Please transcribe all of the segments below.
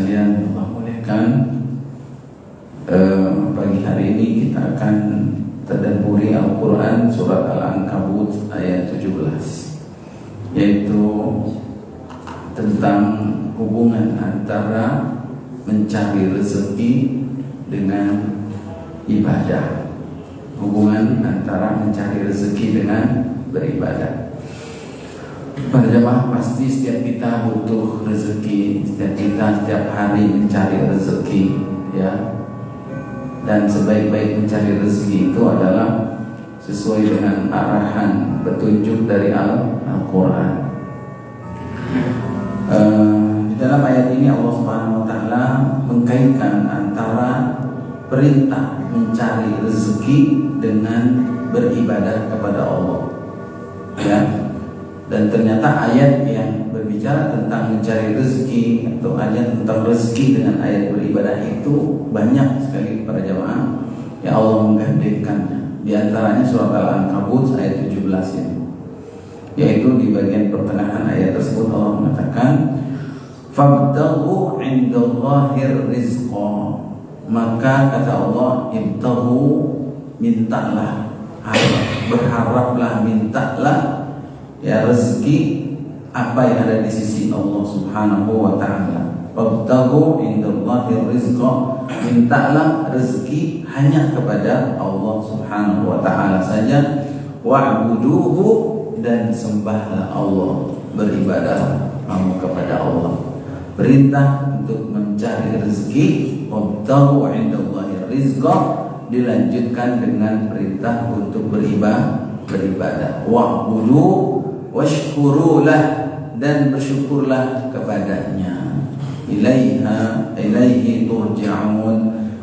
sekalian Allah muliakan, pagi hari ini kita akan tadabburi Al-Quran surat Al-Ankabut ayat 17, yaitu tentang hubungan antara mencari rezeki dengan ibadah. Hubungan antara mencari rezeki dengan beribadah. Para jemaah, pasti setiap kita butuh rezeki, setiap hari mencari rezeki, ya. Dan sebaik-baik mencari rezeki itu adalah sesuai dengan arahan petunjuk dari Al-Quran. Di dalam ayat ini Allah Subhanahu wa taala mengkaitkan antara perintah mencari rezeki dengan beribadah kepada Allah, ya. Dan ternyata ayat yang berbicara tentang mencari rezeki atau ayat tentang rezeki dengan ayat beribadah itu banyak sekali para jamaah yang Allah menggandengkannya. Di antaranya surat Al-Ankabut ayat 17 ini, yaitu di bagian pertengahan ayat tersebut Allah mengatakan, "Fabtaghu 'indallahir rizqa." Maka kata Allah, ibtaghu, mintalah, berharaplah, mintalah, ya, rezeki apa yang ada di sisi Allah Subhanahu wa taala. Fabtaghu indallahir rizqa, mintalah rezeki hanya kepada Allah Subhanahu wa taala saja. Wa'buduhu, dan sembahlah Allah, beribadah kamu kepada Allah. Perintah untuk mencari rezeki, wabtaghu indallahir rizqa, dilanjutkan dengan perintah untuk beribadah. Wa'budu washkurulah, dan bersyukurlah kepadanya. Ilaihi turja'un,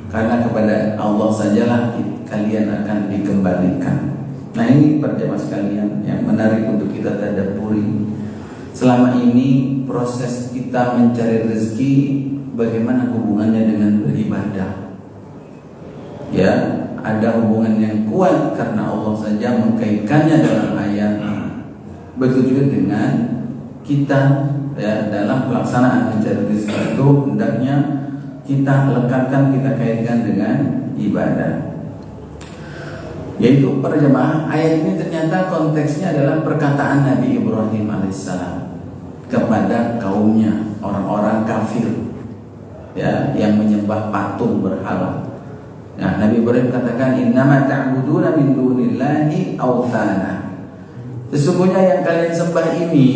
karena kepada Allah sajalah kalian akan dikembalikan. Nah, ini para jemaah sekalian yang menarik untuk kita tadabburi. Selama ini proses kita mencari rezeki, bagaimana hubungannya dengan beribadah? Ya, ada hubungan yang kuat karena Allah saja mengkaitkannya dalam ayat. Begitu juga dengan kita, ya, dalam pelaksanaan mencari rezeki itu hendaknya kita lekatkan, kita kaitkan dengan ibadah. Yaitu para jemaah, ayat ini ternyata konteksnya adalah perkataan Nabi Ibrahim alaihissalam kepada kaumnya, orang-orang kafir, ya, yang menyembah patung berhala. Nah, Nabi Ibrahim katakan, innama ta'buduna min dunillahi awthana. Sesungguhnya yang kalian sembah ini,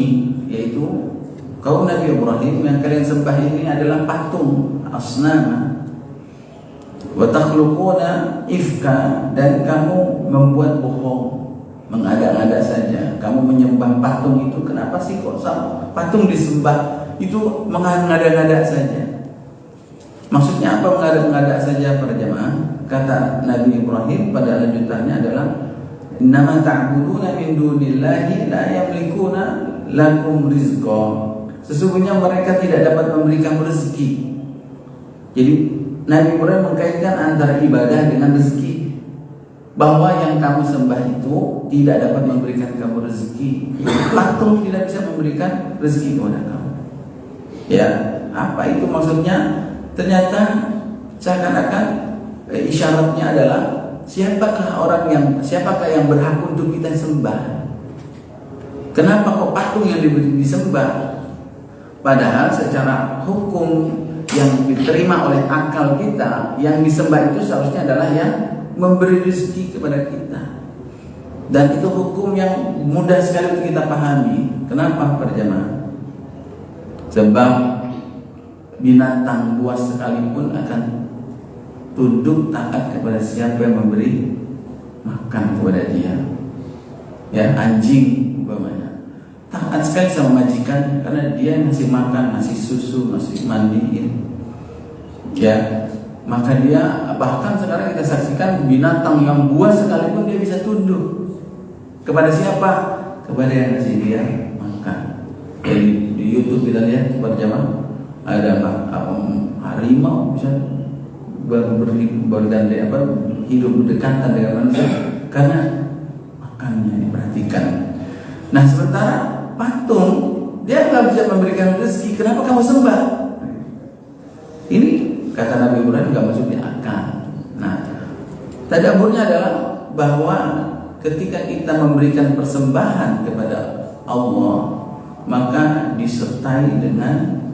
yaitu kaum Nabi Ibrahim, yang kalian sembah ini adalah patung, asnama. Wa takhluquna ifka, dan kamu membuat bohong, mengada-ngada saja. Kamu menyembah patung itu, kenapa sih kok patung disembah? Itu mengada-ngada saja. Maksudnya apa mengada-ngada saja para jemaah? Kata Nabi Ibrahim pada lanjutannya adalah, innama ta'buduna min dunillahi la yamlikuna lakum rizqa. Sesungguhnya mereka tidak dapat memberikan rezeki. Jadi Nabi Ibrahim mengkaitkan antara ibadah dengan rezeki, bahwa yang kamu sembah itu tidak dapat memberikan kamu rezeki. Patung tidak bisa memberikan rezeki kepada kamu. Ya, apa itu maksudnya? Ternyata seakan-akan isyaratnya adalah siapakah yang berhak untuk kita sembah? Kenapa kok patung yang disembah? Padahal secara hukum yang diterima oleh akal kita, yang disembah itu seharusnya adalah yang memberi rezeki kepada kita. Dan itu hukum yang mudah sekali untuk kita pahami. Kenapa para jemaah? Sebab binatang buas sekalipun akan tunduk taat kepada siapa yang memberi makan kepada dia. Ya, anjing umpamanya taat sekali sama majikan karena dia ngasih makan, ngasih susu, ngasih mandiin. Ya, maka dia, bahkan sekarang kita saksikan binatang yang buas sekalipun dia bisa tunduk kepada siapa? Kepada yang ngasih dia makan. Jadi di YouTube kita lihat para jemaah, ada harimau bisa bergandeng hidup berdekatan dengan manusia karena makannya diperhatikan. Nah, sementara patung dia nggak bisa memberikan rezeki, kenapa kamu sembah? kata Nabi Ibrahim nggak masuk di akal. Nah, tadabburnya adalah bahwa ketika kita memberikan persembahan kepada Allah, maka disertai dengan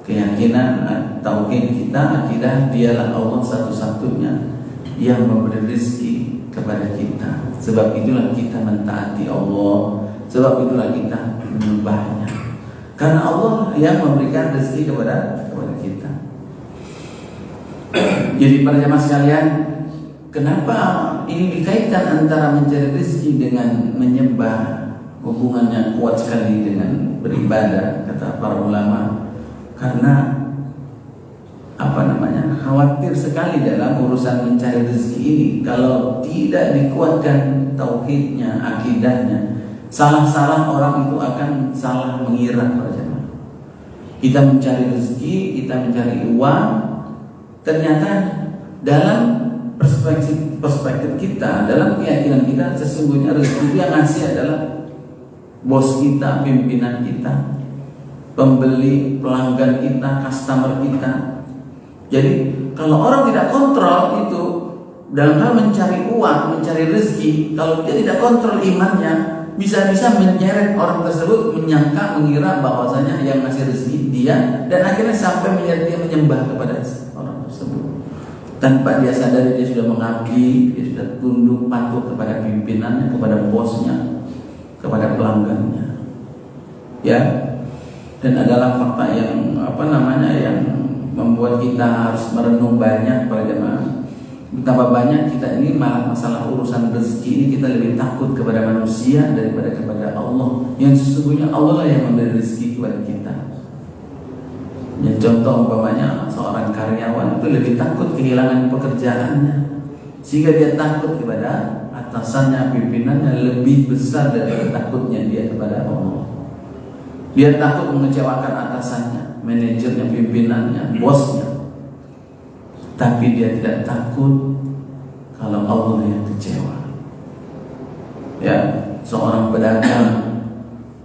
keyakinan tauhid kita, akidah dialah Allah satu-satunya yang memberi rezeki kepada kita. Sebab itulah kita mentaati Allah, sebab itulah kita menyembahnya. Karena Allah yang memberikan rezeki kepada kita. Jadi para jamaah sekalian, kenapa ini dikaitkan antara mencari rezeki dengan menyembah? Hubungannya kuat sekali dengan beribadah, kata para ulama. Karena khawatir sekali dalam urusan mencari rezeki ini, kalau tidak dikuatkan tauhidnya, akidahnya, salah-salah orang itu akan salah mengira. Kita mencari rezeki, kita mencari uang, ternyata dalam perspektif kita, dalam keyakinan kita, sesungguhnya rezeki itu yang ngasih adalah bos kita, pimpinan kita, pembeli, pelanggan kita, customer kita. Jadi kalau orang tidak kontrol itu dalam hal mencari uang, mencari rezeki, kalau dia tidak kontrol imannya, bisa-bisa menyeret orang tersebut, menyangka, mengira bahwasanya yang ngasih rezeki dia, dan akhirnya sampai menyeret dia menyembah kepada orang tersebut. Tanpa dia sadari dia sudah mengabdi, dia sudah tunduk patuh kepada pimpinannya, kepada bosnya, kepada pelanggannya. Ya. Dan adalah fakta yang yang membuat kita harus merenung banyak para jemaah. Betapa banyak kita ini masalah urusan rezeki ini kita lebih takut kepada manusia daripada kepada Allah, yang sesungguhnya Allah lah yang memberi rezeki kepada kita. Ya, contoh umpamanya seorang karyawan itu lebih takut kehilangan pekerjaannya, sehingga dia takut kepada atasannya, pimpinannya lebih besar dari takutnya dia kepada Allah. Dia takut mengecewakan atasannya, manajernya, pimpinannya, bosnya. Tapi dia tidak takut kalau Allah yang kecewa. Ya, seorang pedagang,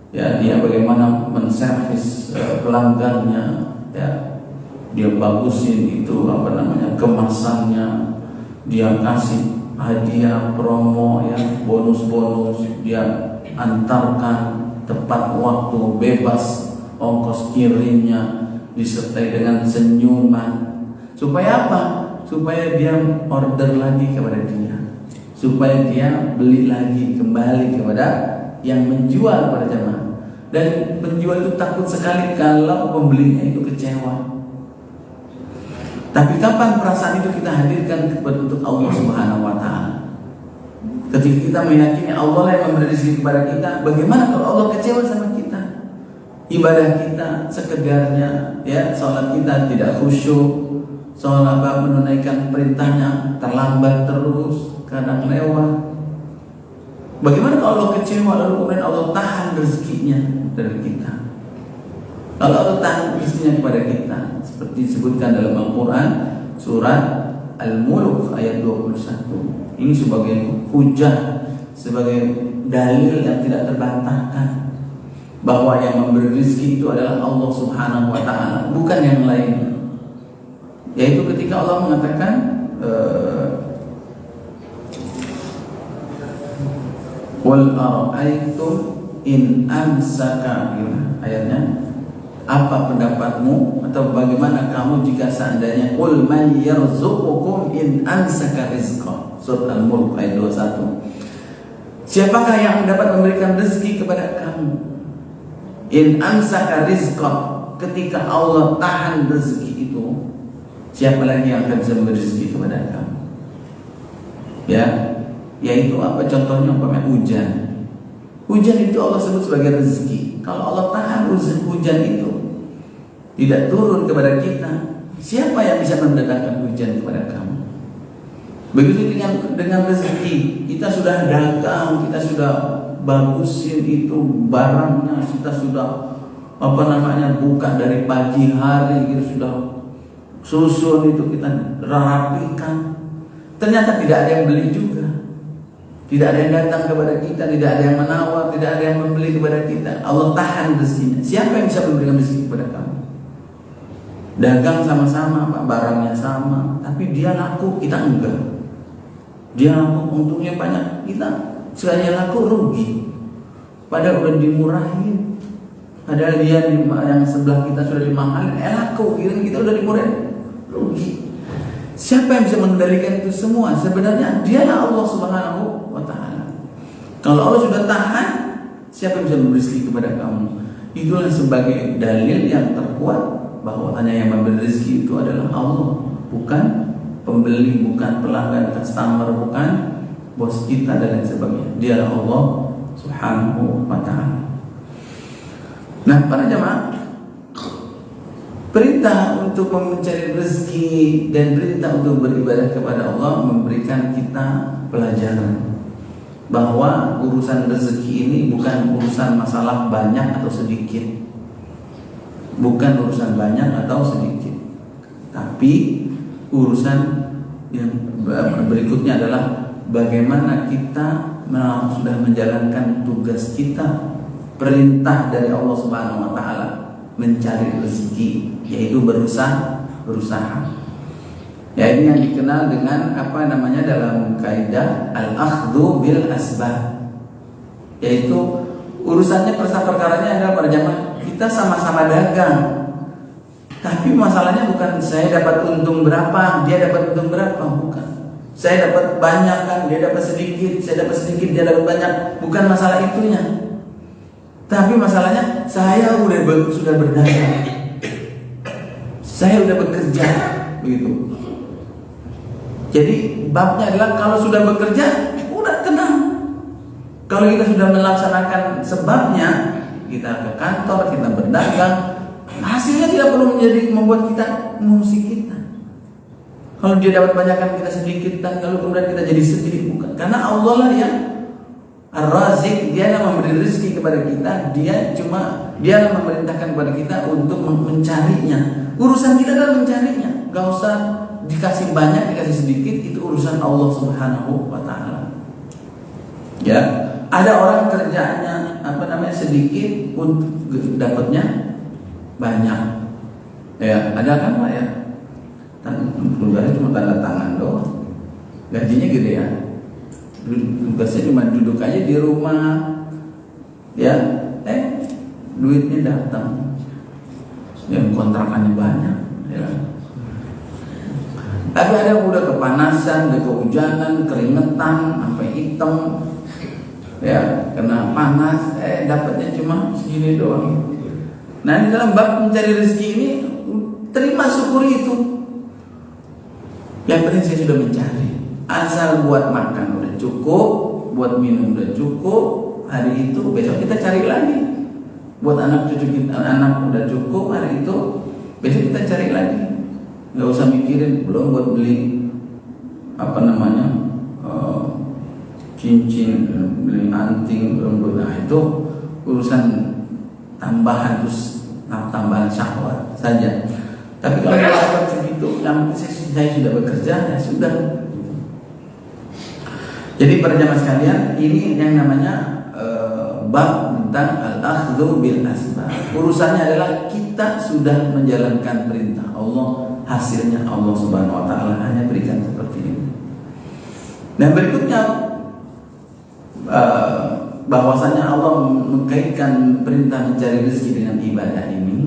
ya, dia bagaimana menservis pelanggannya, ya, dia bagusin itu kemasannya, dia kasih hadiah, promo, ya, bonus-bonus, dia antarkan tepat waktu, bebas ongkos kirimnya, disertai dengan senyuman. Supaya apa? Supaya dia order lagi kepada dia, supaya dia beli lagi, kembali kepada yang menjual pada jemaah. Dan penjual itu takut sekali kalau pembelinya itu kecewa. Tapi kapan perasaan itu kita hadirkan untuk Allah Subhanahu wa Ta'ala? Ketika kita meyakini Allah yang memberi rezeki kepada kita, bagaimana kalau Allah kecewa sama kita? Ibadah kita sekedarnya, ya, salat kita tidak khusyuk, salat menunaikan perintahnya terlambat terus, kadang lewat. Bagaimana kalau Allah kecewa lalu kemudian Allah tahan rezekinya dari kita? Kalau Allah tahan rezekinya kepada kita, seperti disebutkan dalam Al-Quran surat Al-Mulk ayat 21. Ini sebagai hujah, sebagai dalil yang tidak terbantahkan bahwa yang memberi rezeki itu adalah Allah Subhanahu wa Ta'ala, bukan yang lain. Yaitu ketika Allah mengatakan qul ara'aytum in amsaka, ayatnya, apa pendapatmu atau bagaimana kamu jika seandainya qul man yarzuqukum in amsaka rizqa, surat Al-Mulk ayat 21. Siapakah yang dapat memberikan rezeki kepada kamu? In amsaka rizqa, ketika Allah tahan rezeki itu, siapa lagi yang akan bisa memberi rezeki kepada kamu? Ya, yaitu apa contohnya? Umpamanya hujan. Hujan itu Allah sebut sebagai rezeki. Kalau Allah tahan hujan itu tidak turun kepada kita, siapa yang bisa mendatangkan hujan kepada kamu? Begitu dengan rezeki, kita sudah dagang, kita sudah bagusin itu barangnya, kita sudah buka dari pagi hari, kita sudah susun itu, kita rapikan. Ternyata tidak ada yang beli juga, tidak ada yang datang kepada kita, tidak ada yang menawar, tidak ada yang membeli kepada kita. Allah tahan rezekinya. Siapa yang bisa memberikan rezeki kepada kamu? dagang sama-sama Pak, barangnya sama, tapi dia laku, kita enggak. Dia laku, untungnya banyak, kita sekali laku rugi. Padahal udah dimurahin, padahal dia yang sebelah kita sudah dimahalin, laku, kita udah dimurahin, rugi. Siapa yang bisa mengendalikan itu semua? Sebenarnya dialah Allah Subhanahu wa Ta'ala. Kalau Allah sudah tahan, siapa yang bisa memberi rezeki kepada kamu? Itulah sebagai dalil yang terkuat bahwa hanya yang memberi rezeki itu adalah Allah, bukan pembeli, bukan pelanggan, customer, bukan bos kita dan lain sebagainya. Dialah Allah Subhanahu wa Ta'ala. Nah, para jamaah, perintah untuk mencari rezeki dan perintah untuk beribadah kepada Allah memberikan kita pelajaran bahwa urusan rezeki ini bukan urusan masalah banyak atau sedikit, bukan urusan banyak atau sedikit, tapi urusan yang berikutnya adalah bagaimana kita sudah menjalankan tugas kita, perintah dari Allah Subhanahu wa Ta'ala mencari rezeki, yaitu berusaha. Ya, ini yang dikenal dengan apa namanya dalam kaidah al-akhdhu bil asbab, yaitu urusannya perkaranya adalah pada jamaah kita sama-sama dagang, tapi masalahnya bukan saya dapat untung berapa, dia dapat untung berapa, bukan. Saya dapat banyak kan, dia dapat sedikit, saya dapat sedikit, dia dapat banyak, bukan masalah itunya. Tapi masalahnya saya sudah berdagang, saya udah bekerja, begitu. Jadi babnya adalah kalau sudah bekerja, udah tenang. Kalau kita sudah melaksanakan sebabnya, kita ke kantor, kita berdagang, hasilnya tidak perlu membuat kita mengusik kita. Kalau dia dapat banyak kan kita sedikit, dan kalau kemudian kita jadi sedih, bukan. Karena Allah lah yang Ar-Razik, dia yang memberi rezeki kepada kita, dia yang memerintahkan kepada kita untuk mencarinya. Urusan kita adalah mencarinya. Gak usah dikasih banyak, dikasih sedikit, itu urusan Allah Subhanahu wa Ta'ala. Ya, ada orang kerjanya sedikit untuk dapatnya banyak. Ya, ada kan Pak ya? Keluarnya cuma tanda tangan doang. Gajinya gede ya. Tugasnya cuma duduk aja di rumah. Ya, duitnya datang. Yang kontrakannya banyak, ya. Tapi ada yang udah kepanasan, udah kehujanan, keringetan, sampai hitam, ya, kena panas, dapatnya cuma segini doang. Nah, di dalam bab mencari rezeki ini, terima syukuri itu. Yang penting saya sudah mencari. Asal buat makan udah cukup, buat minum udah cukup, hari itu besok kita cari lagi. Buat anak cucu kita, anak udah cukup, hari itu besok kita cari lagi. Nggak usah mikirin, belum buat beli cincin, beli anting, belum buat. Nah, itu urusan tambahan, terus tambahan syahwat saja. Tapi kalau dapat segitu, yang saya sudah bekerja, ya sudah. Jadi para jamaah sekalian, ini yang namanya bab tentang al-akhdhu bil asbab. Urusannya adalah kita sudah menjalankan perintah Allah, hasilnya Allah Subhanahu wa Ta'ala hanya berikan seperti ini. Dan berikutnya bahwasanya Allah mengkaitkan perintah mencari rezeki dengan ibadah ini,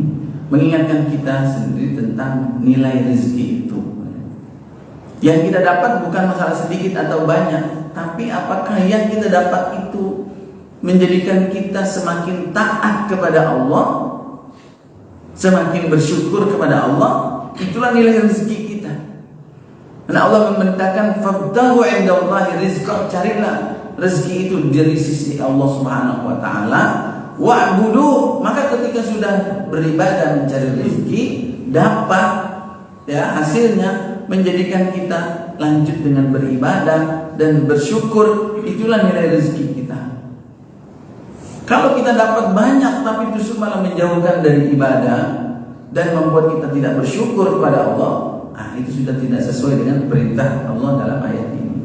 mengingatkan kita sendiri tentang nilai rezeki itu. Yang kita dapat bukan masalah sedikit atau banyak, tapi apakah yang kita dapat itu menjadikan kita semakin taat kepada Allah, semakin bersyukur kepada Allah. Itulah nilai rezeki kita. Karena Allah memerintahkan fabtahu indallahi rizqa, carilah rezeki itu dari sisi Allah Subhanahu wa Ta'ala, wa'budu. Maka ketika sudah beribadah mencari rezeki, dapat ya hasilnya, menjadikan kita lanjut dengan beribadah dan bersyukur. Itulah nilai rezeki kita. Kalau kita dapat banyak tapi justru malah menjauhkan dari ibadah dan membuat kita tidak bersyukur kepada Allah, itu sudah tidak sesuai dengan perintah Allah dalam ayat ini.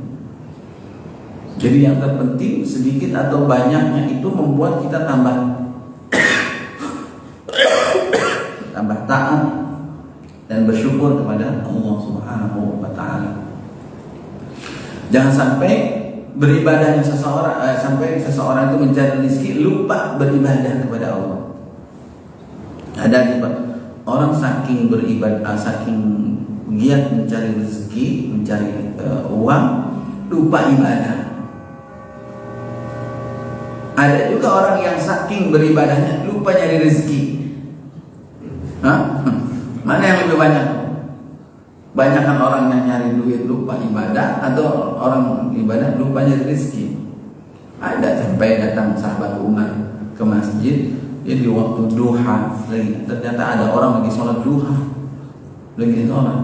Jadi yang terpenting sedikit atau banyaknya itu membuat kita tambah taat, dan bersyukur kepada Allah Subhanahu wa taala. Jangan sampai beribadahnya sampai seseorang itu mencari rezeki lupa beribadah kepada Allah. Ada orang saking beribadah, saking giat mencari rezeki, mencari uang, lupa ibadah. Ada juga orang yang saking beribadahnya lupa nyari rezeki. Mana yang lebih banyak? Banyakkan orang yang nyari duit lupa ibadah, atau orang ibadah lupa nyari rezeki? Ada sampai datang sahabat Umar ke masjid, di waktu duha lagi, ternyata ada orang lagi sholat duha, lagi sholat.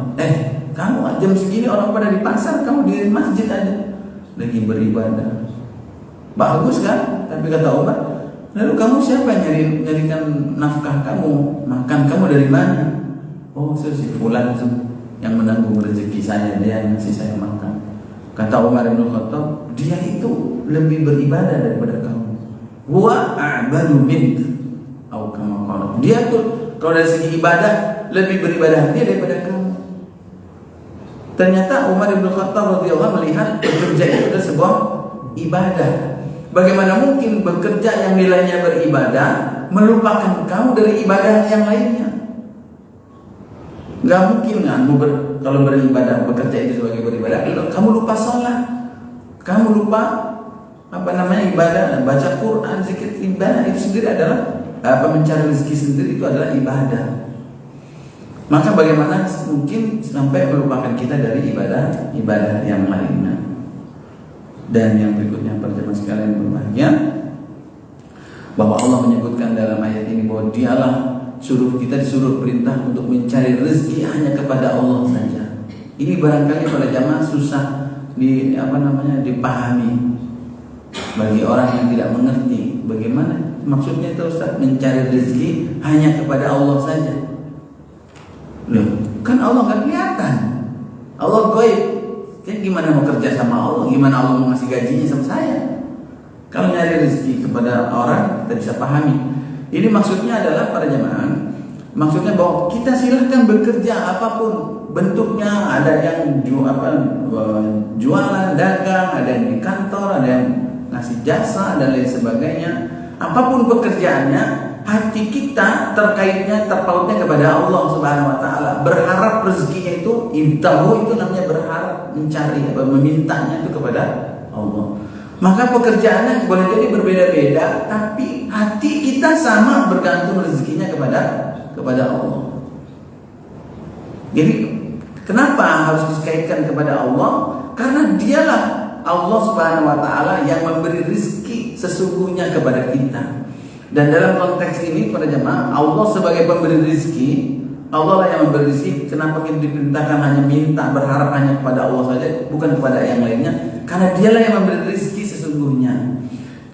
Kamu jam segini orang pada di pasar, kamu di masjid aja lagi beribadah. Bagus kan? Tapi kata Umar, lalu kamu siapa yang nyarikan nafkah kamu? Makan kamu dari mana? Oh, si fulan yang menanggung rezeki saya, dia yang ngasih saya makan. Kata Umar bin Khattab, dia itu lebih beribadah daripada kamu. Wa a'badu mink. Atau kama qala. Dia tuh kalau dari segi ibadah lebih beribadah dia daripada kamu. Ternyata Umar bin Khattab radhiyallahu melihat bekerja itu adalah sebuah ibadah. Bagaimana mungkin bekerja yang nilainya beribadah melupakan kamu dari ibadah yang lainnya? Gak mungkin kan kalau beribadah, bekerja itu sebagai beribadah, kamu lupa sholat, kamu lupa ibadah, baca Quran, zikir, ibadah itu sendiri adalah mencari rezeki sendiri itu adalah ibadah. Maka bagaimana mungkin sampai melupakan kita dari ibadah yang lainnya? Dan yang berikutnya para jemaah sekalian berbahagia, bahwa Allah menyebutkan dalam ayat ini bahwa Dialah kita disuruh perintah untuk mencari rezeki hanya kepada Allah saja. Ini barangkali para jamaah susah dipahami bagi orang yang tidak mengerti bagaimana maksudnya itu Ustaz, mencari rezeki hanya kepada Allah saja. Loh, kan Allah nggak kelihatan, Allah gaib. Jadi gimana mau kerja sama Allah? Gimana Allah mau ngasih gajinya sama saya? Kalau nyari rezeki kepada orang, kita bisa pahami. Ini maksudnya adalah para jemaah, maksudnya bahwa kita silahkan bekerja apapun bentuknya. Ada yang jualan, dagang, ada yang di kantor, ada yang ngasih jasa dan lain sebagainya. Apapun pekerjaannya, hati kita terpautnya kepada Allah Subhanahu wa taala. Berharap rezekinya itu intahu, itu namanya berharap, mencari memintanya itu kepada Allah. Maka pekerjaannya boleh jadi berbeda-beda, tapi hati kita sama, bergantung rezekinya kepada Allah. Jadi kenapa harus dikaitkan kepada Allah? Karena Dialah Allah Subhanahu wa taala yang memberi rezeki sesungguhnya kepada kita. Dan dalam konteks ini para jemaah, Allah sebagai pemberi rezeki, Allah lah yang memberi rezeki. Kenapa kita diperintahkan hanya minta, berharap hanya kepada Allah saja, bukan kepada yang lainnya? Karena Dialah yang memberi rezeki sesungguhnya.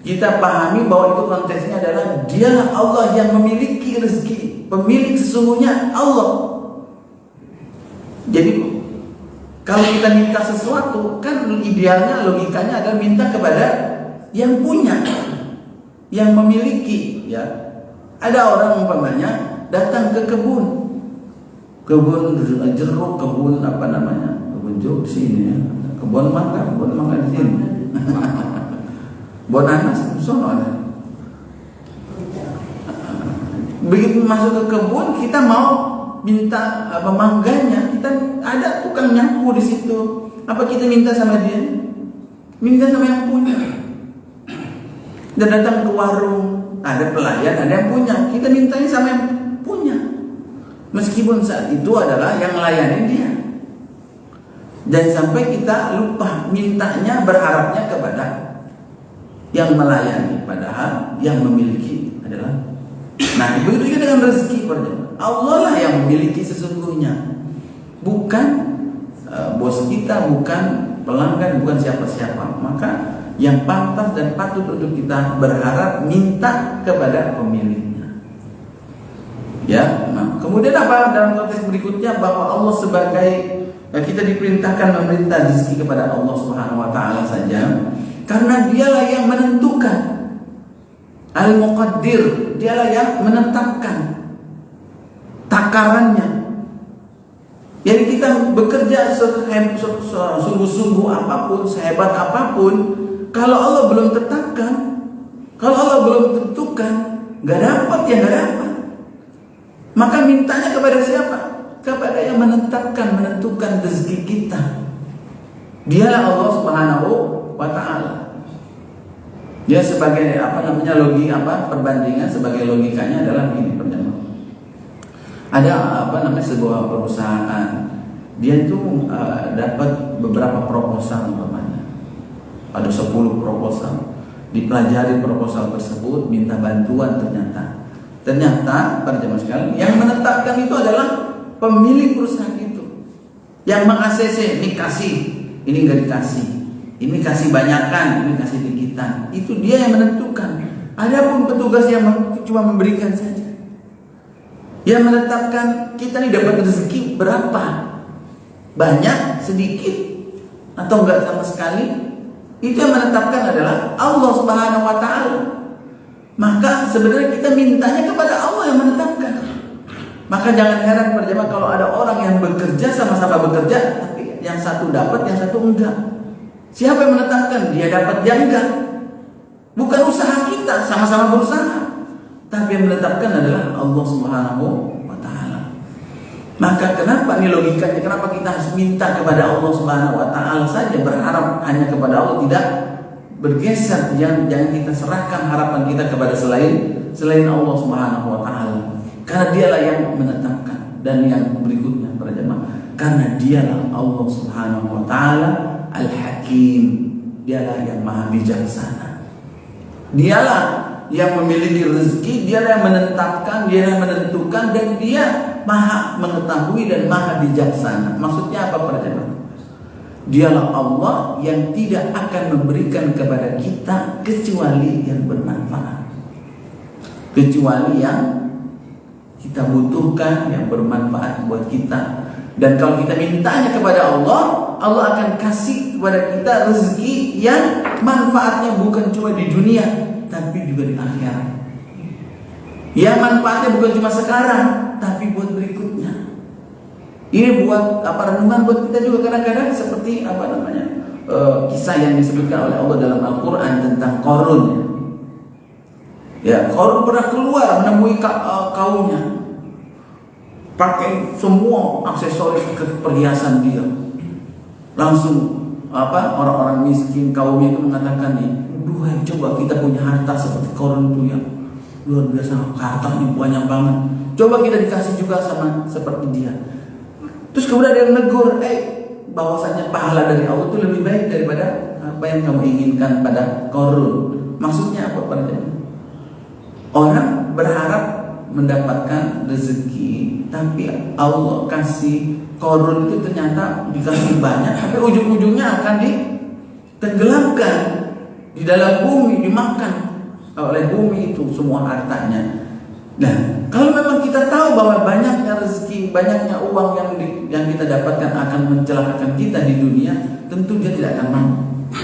Kita pahami bahwa itu konteksnya adalah Dialah Allah yang memiliki rezeki. Pemilik sesungguhnya Allah. Jadi kalau kita minta sesuatu, kan idealnya, logikanya adalah minta kepada yang punya, yang memiliki. Ya, ada orang umpamanya datang ke kebun jeruk, kebun kebun jeruk di sini, ya. Kebun mangga di sini. Kebun nanas di sono ada. Begitu masuk ke kebun, kita mau minta mangganya, kita ada tukang nyapu di situ. Apa kita minta sama dia? Minta sama yang punya. Dan datang ke warung, ada pelayan, ada yang punya. Kita mintanya sama yang punya. Meskipun saat itu adalah yang melayani dia. Dan sampai kita lupa mintanya, berharapnya kepada yang melayani, padahal yang memiliki adalah. Nah, begitu juga dengan rezeki, Allah lah yang memiliki sesungguhnya, bukan bos kita, bukan pelanggan, bukan siapa-siapa. Maka yang pantas dan patut untuk kita berharap, minta kepada pemiliknya. Ya, nah, kemudian apa dalam konteks berikutnya, bahwa Allah sebagai kita diperintahkan meminta rezeki kepada Allah Subhanahu wa taala saja, karena Dialah yang menentukan. Al-Muqaddir, Dialah yang menetapkan takarannya. Jadi kita bekerja sungguh-sungguh apapun, sehebat apapun, kalau Allah belum tetapkan, kalau Allah belum tentukan, nggak dapat ya nggak dapat. Maka mintanya kepada siapa? Kepada yang menentukan rezeki kita. Dialah Allah Subhanahu wa Ta'ala. Dia sebagai perbandingan sebagai logikanya adalah ini pertama. Ada sebuah perusahaan, dia itu dapat beberapa proposal umpamanya. Ada 10 proposal. Dipelajari proposal tersebut, minta bantuan ternyata pada jemaah sekalian yang menetapkan itu adalah pemilik perusahaan itu. Yang meng-ACC, ini kasih, ini enggak dikasih. Ini kasih banyakan, ini kasih dikitan. Itu dia yang menentukan. Adapun petugas yang cuma memberikan saja. Yang menetapkan kita ini dapat rezeki berapa? Banyak, sedikit, atau enggak sama sekali? Itu yang menetapkan adalah Allah Subhanahu wa Ta'ala. Maka sebenarnya kita mintanya kepada Allah yang menetapkan. Maka jangan heran berjamaah kalau ada orang yang bekerja sama-sama bekerja, tapi yang satu dapat, yang satu enggak. Siapa yang menetapkan? Dia dapat, dia enggak. Bukan usaha kita, sama-sama berusaha. Tapi yang menetapkan adalah Allah Subhanahu wa Ta'ala. Maka kenapa nih logikanya? Kenapa kita harus minta kepada Allah Subhanahu wa Ta'ala saja, berharap hanya kepada Allah, tidak bergeser? Jangan kita serahkan harapan kita kepada selain Allah Subhanahu wa Ta'ala. Karena dialah yang menetapkan. Dan yang berikutnya para jemaah, karena dialah Allah Subhanahu wa Ta'ala Al-Hakim. Dialah yang maha bijaksana. Dialah yang memiliki rezeki, dialah yang menetapkan, dialah yang menentukan, dan dia maha mengetahui dan maha bijaksana. Maksudnya apa para jemaah? Dialah Allah yang tidak akan memberikan kepada kita kecuali yang bermanfaat, kecuali yang kita butuhkan, yang bermanfaat buat kita. Dan kalau kita mintanya kepada Allah, Allah akan kasih kepada kita rezeki yang manfaatnya bukan cuma di dunia, tapi juga di akhirat. Yang manfaatnya bukan cuma sekarang, tapi buat berikutnya. Ini buat renungan buat kita juga kadang-kadang, seperti kisah yang disebutkan oleh Allah dalam Al-Quran tentang Qarun. Ya, Qarun pernah keluar menemui kaumnya, pakai semua aksesoris perhiasan dia. Langsung orang-orang miskin kaumnya itu mengatakan nih, duhai, coba kita punya harta seperti Qarun itu ya, luar biasa, hartanya banyak banget. Coba kita dikasih juga sama seperti dia. Terus kemudian dia menegur, bahwasanya pahala dari Allah itu lebih baik daripada apa yang kamu inginkan pada Qarun. Maksudnya apa para jemaah? Orang berharap mendapatkan rezeki, tapi Allah kasih Qarun itu ternyata dikasih banyak, tapi ujung-ujungnya akan ditenggelamkan di dalam bumi, dimakan oleh bumi itu semua hartanya. Nah, kalau memang kita tahu bahwa banyaknya rezeki, banyaknya uang yang kita dapatkan akan mencelakakan kita di dunia, tentu dia tidak akan mau.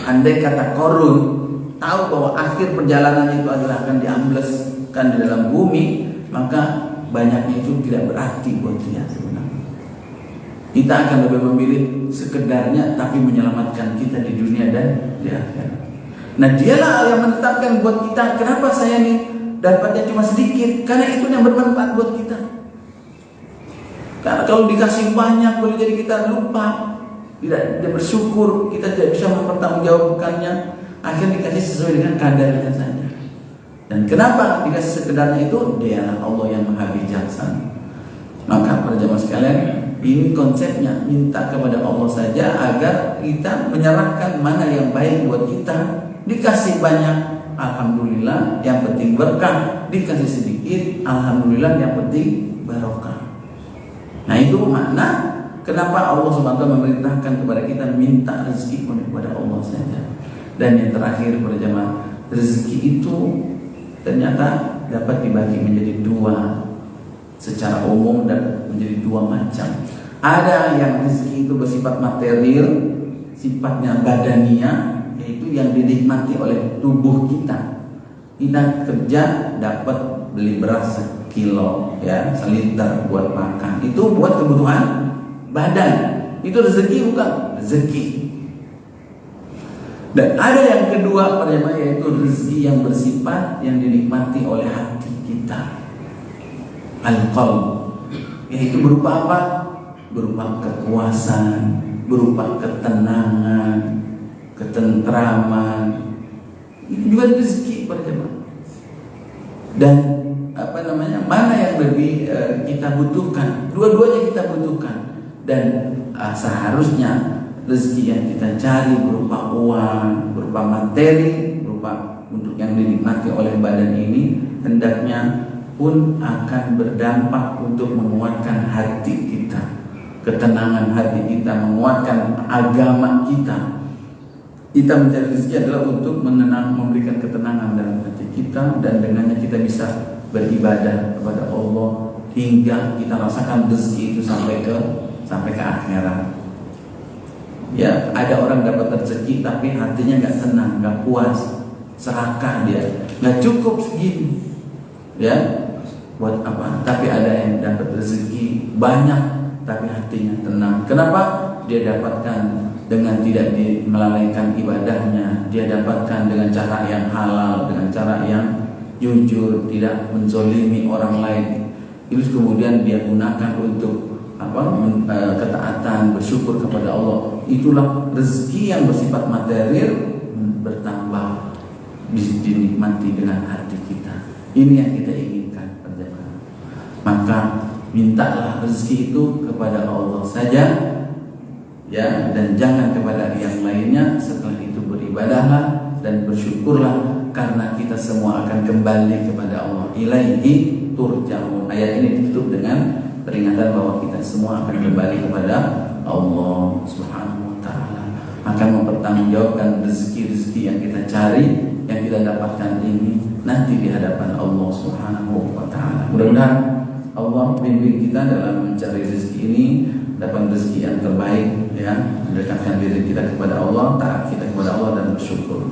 Andai kata Qarun tahu bahwa akhir perjalanan itu adalah akan diambleskan di dalam bumi, maka banyaknya itu tidak berarti buat dia sebenarnya. Kita akan lebih memilih sekedarnya tapi menyelamatkan kita di dunia dan di akhirat. Nah, dialah yang menetapkan buat kita. Kenapa saya nih dapatnya cuma sedikit? Karena itu yang bermanfaat buat kita. Karena kalau dikasih banyak boleh jadi kita lupa, tidak bersyukur, kita tidak bisa mempertanggungjawabkannya. Akhirnya dikasih sesuai dengan kadarnya saja. Dan kenapa dikasih sekedarnya itu? Dialah Allah yang maha bijaksana. Maka para jemaah sekalian, ini konsepnya, minta kepada Allah saja agar kita menyerahkan mana yang baik buat kita. Dikasih banyak, alhamdulillah, yang penting berkah. Dikasih sedikit, alhamdulillah, yang penting barokah. Nah, itu makna kenapa Allah SWT memerintahkan kepada kita minta rezeki kepada Allah saja. Dan yang terakhir para jemaah, rezeki itu ternyata dapat dibagi menjadi dua. Secara umum dapat menjadi dua macam. Ada yang rezeki itu bersifat material, sifatnya badania, yaitu yang dinikmati oleh tubuh kita. Kita kerja dapat beli beras sekilo, ya, seliter buat makan. Itu buat kebutuhan badan. Itu rezeki bukan? Rezeki. Dan ada yang kedua pada jemaah, yaitu rezeki yang bersifat yang dinikmati oleh hati kita. Al-qalb, yaitu berupa apa? Berupa kepuasan, berupa ketenangan, ketentraman. Itu juga rezeki pada jemaah. Dan mana yang lebih kita butuhkan? Dua-duanya kita butuhkan. Dan seharusnya rezeki yang kita cari berupa uang, berupa materi, berupa untuk yang dinikmati oleh badan ini, hendaknya pun akan berdampak untuk menguatkan hati kita, ketenangan hati kita, menguatkan agama kita. Kita mencari rezeki adalah untuk memberikan ketenangan dalam hati kita, dan dengannya kita bisa beribadah kepada Allah hingga kita rasakan rezeki itu sampai ke akhirat. Ya, ada orang dapat rezeki tapi hatinya nggak tenang, nggak puas, serakah dia, nggak cukup segini. Ya, buat apa? Tapi ada yang dapat rezeki banyak tapi hatinya tenang. Kenapa? Dia dapatkan dengan tidak melalaikan ibadahnya, dia dapatkan dengan cara yang halal, dengan cara yang jujur, tidak menzolimi orang lain. Itu kemudian dia gunakan untuk ketaatan, bersyukur kepada Allah. Itulah rezeki yang bersifat material bertambah, dinikmati dengan hati kita. Ini yang kita inginkan, pendengar. Maka mintalah rezeki itu kepada Allah saja, ya, dan jangan kepada yang lainnya. Setelah itu beribadahlah dan bersyukurlah, karena kita semua akan kembali kepada Allah. Ilaihi turja'un. Ayat ini ditutup dengan peringatan bahwa kita semua akan kembali kepada Allah Subhanahu wa ta'ala, akan mempertanggungjawabkan rezeki-rezeki yang kita cari, yang kita dapatkan ini nanti di hadapan Allah Subhanahu wa ta'ala. Mudah-mudahan Allah bimbing kita dalam mencari rezeki ini, dapat rezeki yang terbaik, ya, mendekatkan diri kita kepada Allah, taat kita kepada Allah, dan bersyukur.